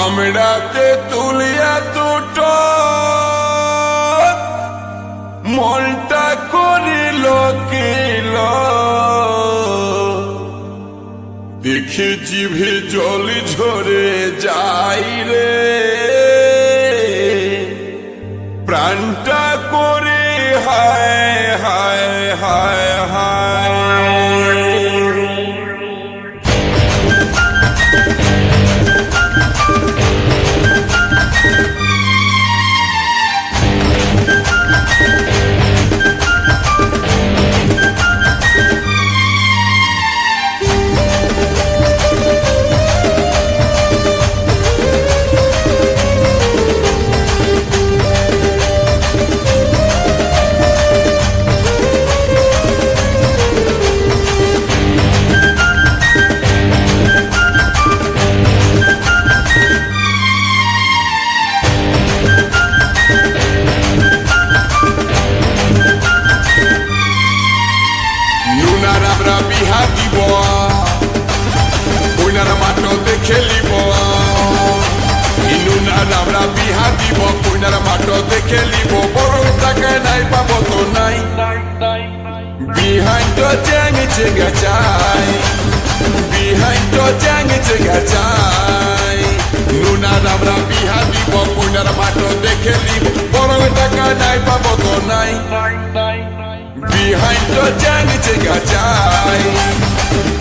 আমরাতে তুলিয়া দুটো মনটা করিল কিল দেখে জিভে জল ঝরে যাই রে প্রাণটা করে হায় হায় হায় হায় খেলিব বড় টাকা নাই পাবো তো নাই Behind the jang chiga chai Behind the jang chiga chai Nuna rabra bihadi bo punar mato de khelibo boro taka nai pabo to nai Behind the jang chiga chai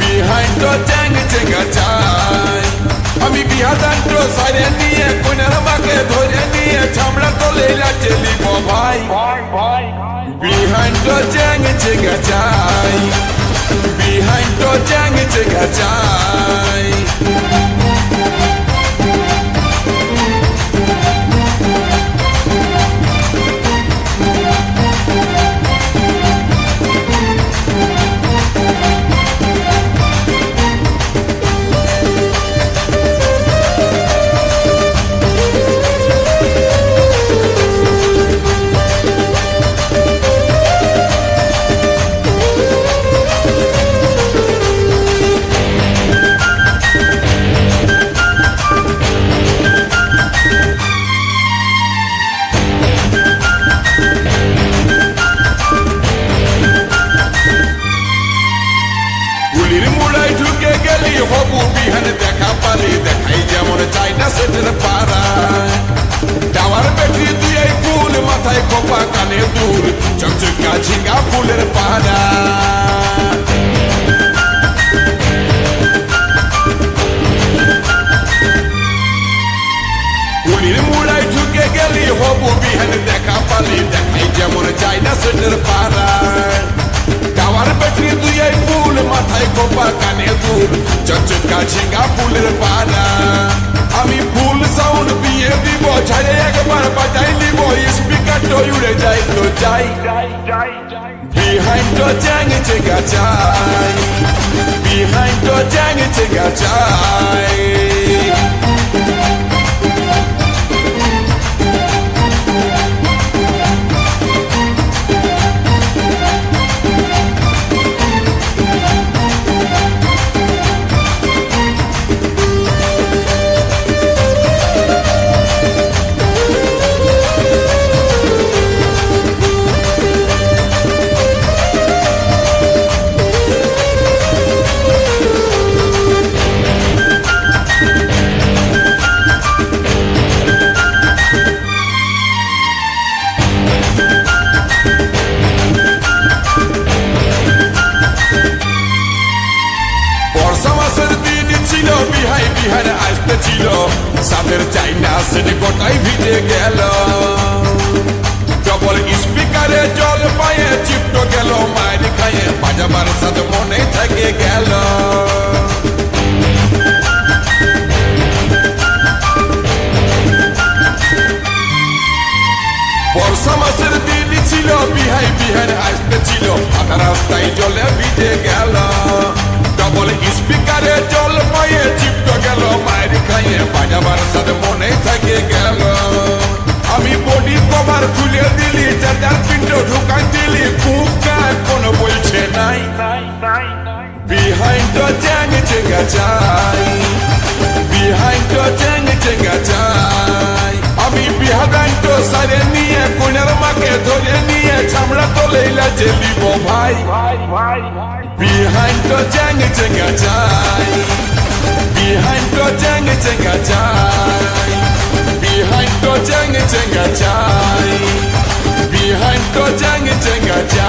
Behind the jang chiga chai Ami bihadan to sare niye punar make dhore niye chamla to leila chelibo bhai Behind the jang chiga chai Behind the jang chiga chai হবু বিহান দেখা পালি দেখাই যেমন চাইনা সেটের পাড়া tower battery দুই ফুল মাথায় খোপা কানে দূর চকচকা ঝিঙ্গা ফুলের পাড়া গুলির মুড়াই ঢুকে গেলি হবু বিহান দেখা পালি দেখাই যেমন চাইনা সেটের পাড়া টাওয়ার ব্যাটারি দুই ফুল মাথায় খোপা কানে দূর চকচকা ঝিঙ্গা ফুলের পাড়া আমি ফুল সাউন্ড দিয়ে দিব ছাড়ে একবার বাজাই নিব স্পিকার তো উড়ে যাই তো যাই Behind the jang chiga chai Behind the jang chiga chai Bihar আসতে ছিল সাদের চাইনা সেটি গোটাই ভিজে গেল ডবল স্পিকারে জল পায়ে চিপটো গেল মায়ের খায়ে বাজাবার সাথে মনে থেকে গেল বর্ষা মাসের দিন ছিল বিহার আসতে ছিল আধা রাস্তায় জলে ভিজে গেল ডবল স্পিকারে জল পায়ে চিপটো গেল মায়ের খাইয়ে বাজাবার সাথে মনে থেকে গেল আমি বডি কভার খুলে দিলি চার্জার পিনটা ঢুকাই দিলি খুব কাজ কোনো বলছে নাই Behind the jang chiga chai Behind the jang chiga পায়ে ধরে নিয়ে চামড়া তোলেইলা জেলিব ভাই Behind the jang janga jai Behind the jang janga jai Behind the jang janga jai Behind the jang janga jai